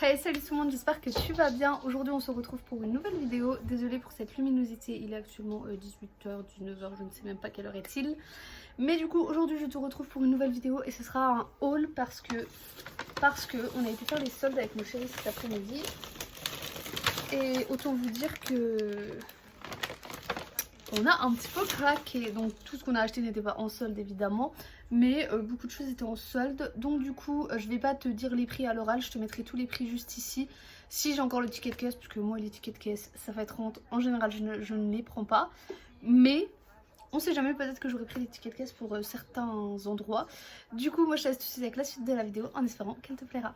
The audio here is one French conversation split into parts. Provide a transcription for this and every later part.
Hey, salut tout le monde, j'espère que tu vas bien. Aujourd'hui on se retrouve pour une nouvelle vidéo. Désolée pour cette luminosité, il est actuellement 18h, 19h, je ne sais même pas quelle heure est-il. Mais du coup aujourd'hui je te retrouve pour une nouvelle vidéo et ce sera un haul parce que on a été faire les soldes avec mon chéri cet après-midi. Et autant vous dire que on a un petit peu craqué. Donc tout ce qu'on a acheté n'était pas en solde évidemment, mais beaucoup de choses étaient en solde. Donc du coup je vais pas te dire les prix à l'oral, je te mettrai tous les prix juste ici. Si j'ai encore le ticket de caisse, parce que moi les tickets de caisse ça va être honte, en général je ne les prends pas. Mais on sait jamais, peut-être que j'aurais pris les tickets de caisse pour certains endroits. Du coup moi je te laisse tout de suite avec la suite de la vidéo en espérant qu'elle te plaira.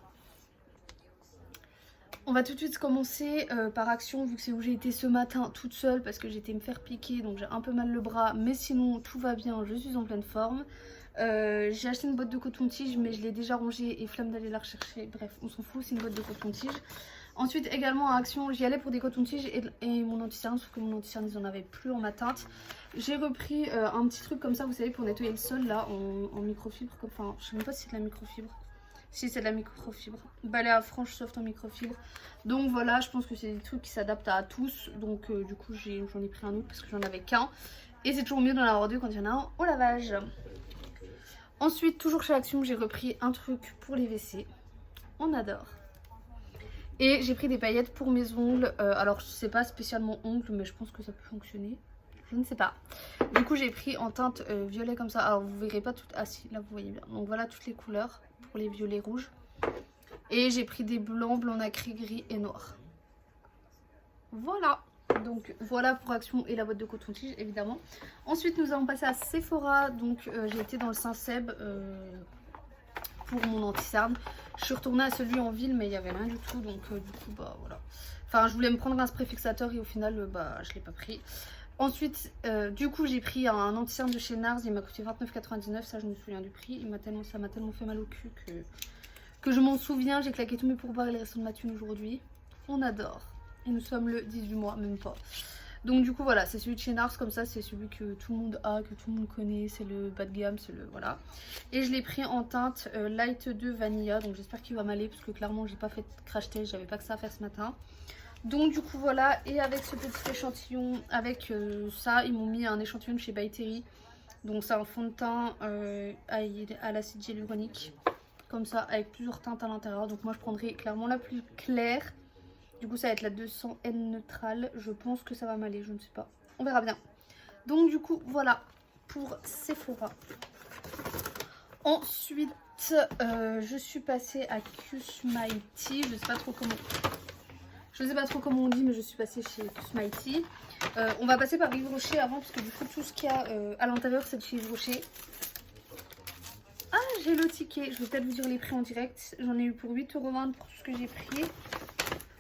On va tout de suite commencer par Action, vu que c'est où j'ai été ce matin toute seule parce que j'étais me faire piquer, donc j'ai un peu mal le bras, mais sinon tout va bien, je suis en pleine forme. J'ai acheté une boîte de coton-tige mais je l'ai déjà rangée et flemme d'aller la rechercher, bref on s'en fout, c'est une boîte de coton-tige. Ensuite également à Action, j'y allais pour des cotons-tiges et mon anti-cerne, sauf que mon anti-cerne ils en avaient plus en ma teinte. J'ai repris un petit truc comme ça, vous savez, pour nettoyer le sol là en microfibre, enfin je sais même pas si c'est de la microfibre. Si c'est de la microfibre, balai à frange soft en microfibre. Donc voilà, je pense que c'est des trucs qui s'adaptent à tous. Donc du coup j'en ai pris un autre parce que j'en avais qu'un. Et c'est toujours mieux d'en avoir deux quand il y en a un au lavage. Ensuite, toujours chez Action, j'ai repris un truc pour les WC. On adore. Et j'ai pris des paillettes pour mes ongles. Alors c'est pas spécialement ongles, mais je pense que ça peut fonctionner. Je ne sais pas. Du coup j'ai pris en teinte violet comme ça. Alors vous verrez pas toutes. Ah si, là vous voyez bien. Donc voilà toutes les couleurs pour les violets rouges. Et j'ai pris des blancs, blanc nacré, gris et noir. Voilà. Donc voilà pour Action et la boîte de coton-tige évidemment. Ensuite nous allons passer à Sephora. Donc j'ai été dans le Saint-Seb pour mon anti-cerne. Je suis retournée à celui en ville mais il n'y avait rien du tout. Donc du coup bah voilà. Enfin je voulais me prendre un spray fixateur et au final bah je l'ai pas pris. Ensuite, du coup, j'ai pris un anti-cerne de chez Nars. Il m'a coûté 29,99 €. Ça, je me souviens du prix. Ça m'a tellement fait mal au cul que je m'en souviens. J'ai claqué tous mes pourboires et les restants de ma thune aujourd'hui. On adore. Et nous sommes le 18 mois, même pas. Donc, du coup, voilà. C'est celui de chez Nars. Comme ça, c'est celui que tout le monde a, que tout le monde connaît. C'est le bas de gamme. C'est le. Voilà. Et je l'ai pris en teinte Light 2 Vanilla. Donc, j'espère qu'il va m'aller. Parce que clairement, j'ai pas fait de crash test. J'avais pas que ça à faire ce matin. Donc du coup voilà, et avec ce petit échantillon, avec ça, ils m'ont mis un échantillon de chez By Terry. Donc c'est un fond de teint à l'acide hyaluronique, comme ça, avec plusieurs teintes à l'intérieur. Donc moi je prendrai clairement la plus claire. Du coup ça va être la 200 N neutrale, je pense que ça va m'aller, je ne sais pas. On verra bien. Donc du coup voilà pour Sephora. Ensuite je suis passée à Cusmighty, je sais pas trop comment... Je sais pas trop comment on dit, mais je suis passée chez Cusmighty. On va passer par Yves Rocher avant, parce que du coup, tout ce qu'il y a à l'intérieur, c'est de chez Yves Rocher. Ah, j'ai le ticket. Je vais peut-être vous dire les prix en direct. J'en ai eu pour 8,20 € pour tout ce que j'ai pris.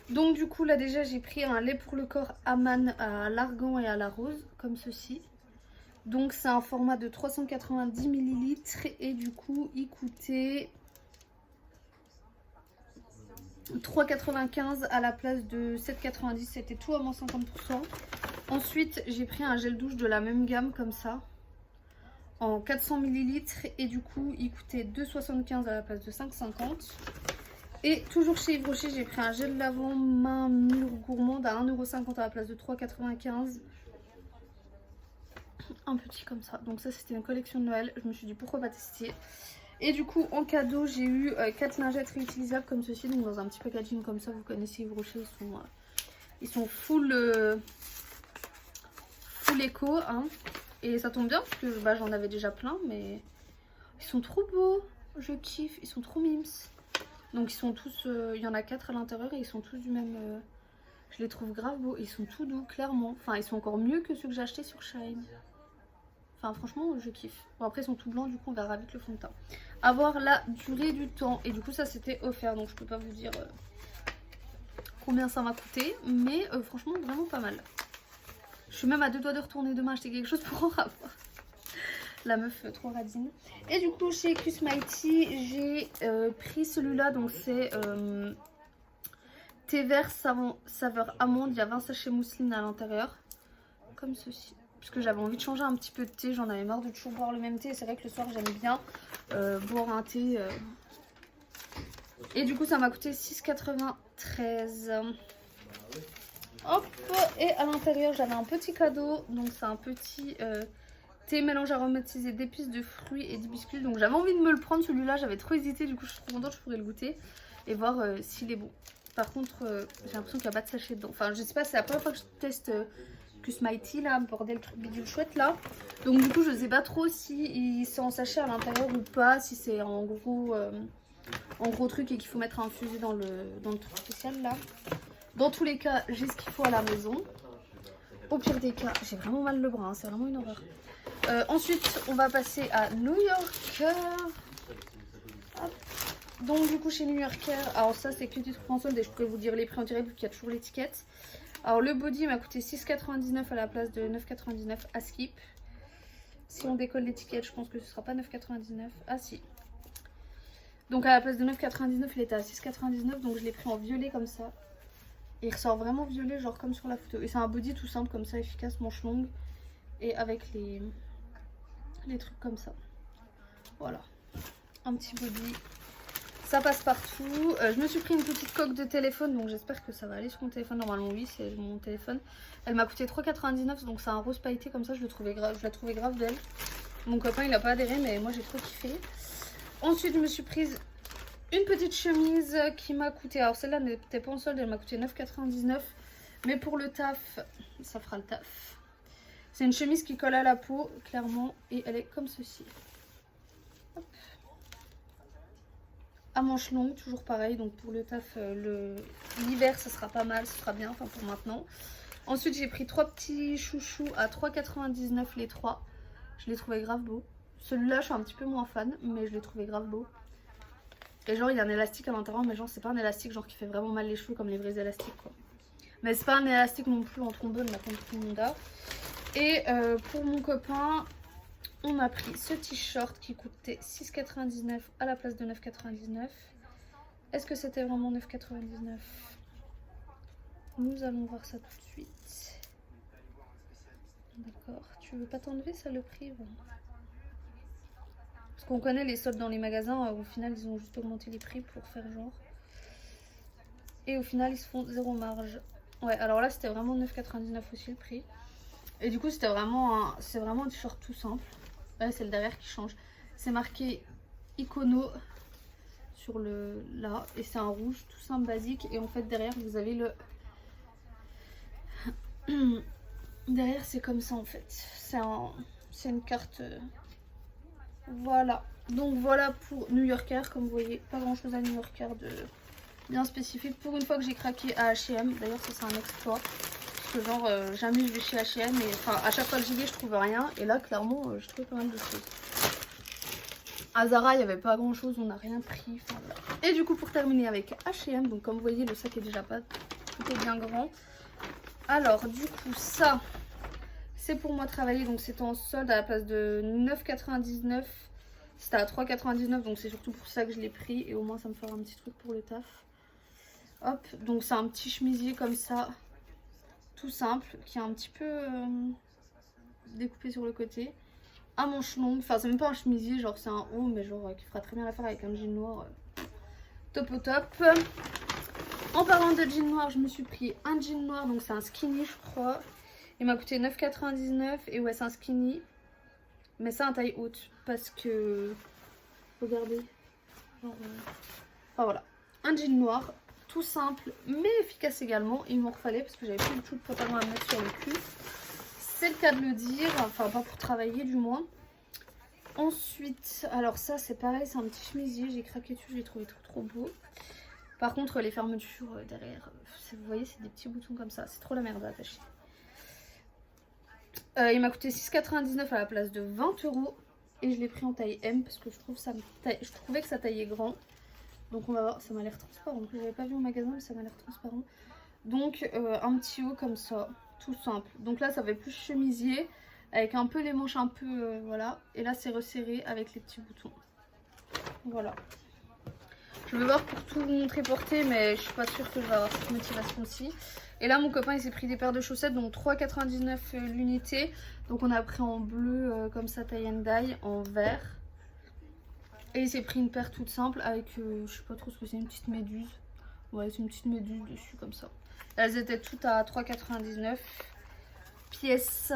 Donc, du coup, là, déjà, j'ai pris un lait pour le corps Aman à l'argan et à la rose, comme ceci. Donc, c'est un format de 390 ml. Et du coup, il coûtait 3,95 € à la place de 7,90 €, c'était tout à moins 50%. Ensuite j'ai pris un gel douche de la même gamme comme ça en 400 ml et du coup il coûtait 2,75 € à la place de 5,50 €. Et toujours chez Yves Rocher j'ai pris un gel lavant main mûre gourmande à 1,50 € à la place de 3,95 €. Un petit comme ça, donc ça c'était une collection de Noël, je me suis dit pourquoi pas tester. Et du coup en cadeau j'ai eu 4 lingettes réutilisables comme ceci, donc dans un petit packaging comme ça. Vous connaissez Yves Rocher, ils sont full éco hein. Et ça tombe bien parce que bah, j'en avais déjà plein, mais ils sont trop beaux, je kiffe, ils sont trop mimes. Donc ils sont tous, il y en a 4 à l'intérieur et ils sont tous du même, je les trouve grave beaux, ils sont tout doux clairement. Enfin ils sont encore mieux que ceux que j'ai achetés sur Shine. Enfin franchement je kiffe. Bon après ils sont tout blancs, du coup on verra avec le fond de teint. Avoir la durée du temps, et du coup ça c'était offert, donc je peux pas vous dire combien ça m'a coûté, mais franchement vraiment pas mal. Je suis même à deux doigts de retourner demain acheter quelque chose pour en avoir. La meuf trop radine. Et du coup chez Cusmighty j'ai pris celui-là, donc c'est thé vert saveur amande. Il y a 20 sachets mousseline à l'intérieur, comme ceci. Parce que j'avais envie de changer un petit peu de thé, j'en avais marre de toujours boire le même thé. C'est vrai que le soir j'aime bien boire un thé Et du coup ça m'a coûté 6,93 €. Hop, et à l'intérieur j'avais un petit cadeau. Donc c'est un petit thé mélange aromatisé d'épices, de fruits et d'hibiscus. Donc j'avais envie de me le prendre celui-là, j'avais trop hésité. Du coup je suis trop contente, je pourrais le goûter et voir s'il est bon. Par contre j'ai l'impression qu'il n'y a pas de sachet dedans. Enfin je sais pas, c'est la première fois que je teste Cus Mighty là, bordel truc bidule chouette là. Donc du coup je sais pas trop si c'est en sachet à l'intérieur ou pas, si c'est en gros truc et qu'il faut mettre à infuser dans le truc spécial là. Dans tous les cas j'ai ce qu'il faut à la maison. Au pire des cas, j'ai vraiment mal le bras, hein, c'est vraiment une horreur. Ensuite on va passer à New Yorker. Hop. Donc du coup chez New Yorker, alors ça c'est que du truc en solde et je pourrais vous dire les prix en direct vu qu'il y a toujours l'étiquette. Alors le body m'a coûté 6,99 € à la place de 9,99 € à Skip. Si on décolle l'étiquette, je pense que ce sera pas 9,99 €. Ah si. Donc à la place de 9,99 € il était à 6,99 €, donc je l'ai pris en violet comme ça. Et il ressort vraiment violet, genre comme sur la photo. Et c'est un body tout simple comme ça, efficace, manche longue. Et avec les trucs comme ça. Voilà. Un petit body. Ça passe partout. Je me suis pris une petite coque de téléphone, donc j'espère que ça va aller sur mon téléphone. Normalement oui, c'est mon téléphone. Elle m'a coûté 3,99 €, donc c'est un rose pailleté comme ça. Je la trouvais grave belle. Mon copain il a pas adhéré, mais moi j'ai trop kiffé. Ensuite je me suis prise une petite chemise qui m'a coûté, alors celle-là n'était pas en solde, elle m'a coûté 9,99 €. Mais pour le taf, ça fera le taf. C'est une chemise qui colle à la peau, clairement, et elle est comme ceci. Hop. À manches longues, toujours pareil, donc pour le taf, l'hiver ça sera pas mal, ce sera bien, enfin pour maintenant. Ensuite j'ai pris 3 petits chouchous à 3,99 € les 3. Je les trouvais grave beaux. Celui-là je suis un petit peu moins fan, mais je les trouvais grave beaux. Et genre il y a un élastique à l'intérieur, mais genre c'est pas un élastique genre qui fait vraiment mal les cheveux comme les vrais élastiques quoi. Mais c'est pas un élastique non plus en trombone là comme tout le monde a. Et pour mon copain, on a pris ce t-shirt qui coûtait 6,99 € à la place de 9,99 €. Est-ce que c'était vraiment 9,99 €? Nous allons voir ça tout de suite. D'accord, tu veux pas t'enlever ça le prix bon. Parce qu'on connaît les soldes dans les magasins, au final ils ont juste augmenté les prix pour faire genre. Et au final ils se font zéro marge. Ouais, alors là c'était vraiment 9,99 € aussi le prix. Et du coup c'est vraiment un t-shirt tout simple. Là c'est le derrière qui change. C'est marqué Icono sur le là et c'est un rouge tout simple basique. Et en fait derrière vous avez le... derrière c'est comme ça en fait. C'est une carte... Voilà. Donc voilà pour New Yorker. Comme vous voyez, pas grand chose à New Yorker de bien spécifique. Pour une fois que j'ai craqué à H&M. D'ailleurs ça c'est un exploit. Parce que genre jamais je vais chez H&M. Et enfin à chaque fois que j'y vais je trouve rien. Et là clairement je trouve pas mal de choses. À Zara il n'y avait pas grand chose. On n'a rien pris. Enfin, voilà. Et du coup pour terminer avec H&M. Donc comme vous voyez le sac est déjà pas plutôt bien grand. Alors du coup ça... c'est pour moi travailler, donc c'était en solde à la place de 9,99 €. C'était à 3,99 €, donc c'est surtout pour ça que je l'ai pris. Et au moins ça me fera un petit truc pour le taf. Hop, donc c'est un petit chemisier comme ça, tout simple, qui est un petit peu découpé sur le côté. À manches longues, enfin c'est même pas un chemisier, genre c'est un haut, mais genre qui fera très bien l'affaire avec un jean noir. Top au top. En parlant de jean noir, je me suis pris un jean noir, donc c'est un skinny je crois. Il m'a coûté 9,99 € et ouais c'est un skinny. Mais c'est un taille haute parce que... regardez. Genre, enfin voilà. Un jean noir, tout simple mais efficace également. Il m'en refallait parce que j'avais plus du tout de pantalon à mettre sur le cul. C'est le cas de le dire. Enfin pas pour travailler du moins. Ensuite, alors ça c'est pareil, c'est un petit chemisier. J'ai craqué dessus, je l'ai trouvé trop beau. Par contre les fermetures derrière, vous voyez c'est des petits boutons comme ça. C'est trop la merde à attacher. Il m'a coûté 6,99 € à la place de 20 € et je l'ai pris en taille M parce que je trouvais que ça taillait grand. Donc on va voir, ça m'a l'air transparent. Je l'avais pas vu au magasin mais ça m'a l'air transparent. Donc un petit haut comme ça, tout simple. Donc là ça fait plus chemisier avec un peu les manches un peu voilà. Et là c'est resserré avec les petits boutons. Voilà. Je vais voir pour tout vous montrer porté mais je suis pas sûre que je vais avoir cette motivation-ci. Et là mon copain il s'est pris des paires de chaussettes, donc 3,99 € l'unité. Donc on a pris en bleu comme ça tie and dye, en vert. Et il s'est pris une paire toute simple avec, je sais pas trop ce que c'est, une petite méduse. Ouais, c'est une petite méduse dessus comme ça. Elles étaient toutes à 3,99 pièces.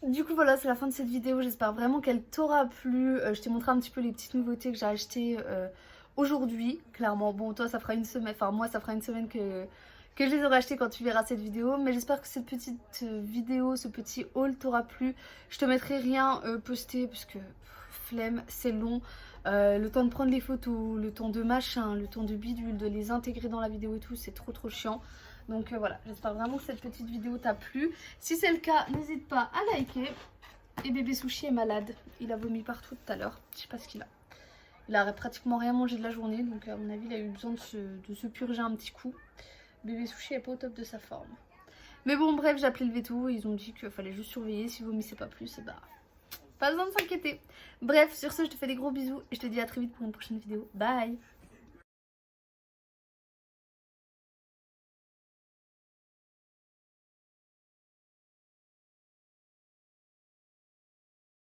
Du coup voilà, c'est la fin de cette vidéo, j'espère vraiment qu'elle t'aura plu. Je t'ai montré un petit peu les petites nouveautés que j'ai achetées aujourd'hui, clairement. Bon, toi ça fera une semaine, enfin moi ça fera une semaine que je les aurai achetées quand tu verras cette vidéo. Mais j'espère que cette petite vidéo, ce petit haul t'aura plu. Je te mettrai rien posté parce que flemme, c'est long. Le temps de prendre les photos, le temps de machin, le temps de bidule, de les intégrer dans la vidéo et tout, c'est trop chiant. Donc voilà, j'espère vraiment que cette petite vidéo t'a plu. Si c'est le cas, n'hésite pas à liker. Et bébé Sushi est malade. Il a vomi partout tout à l'heure. Je sais pas ce qu'il a. Il a pratiquement rien mangé de la journée. Donc à mon avis, il a eu besoin de se purger un petit coup. Bébé Sushi est pas au top de sa forme. Mais bon, bref, j'ai appelé le veto. Ils ont dit qu'il fallait juste surveiller. Si vous vomissez pas plus, et bah, pas besoin de s'inquiéter. Bref, sur ce, je te fais des gros bisous. Et je te dis à très vite pour une prochaine vidéo. Bye!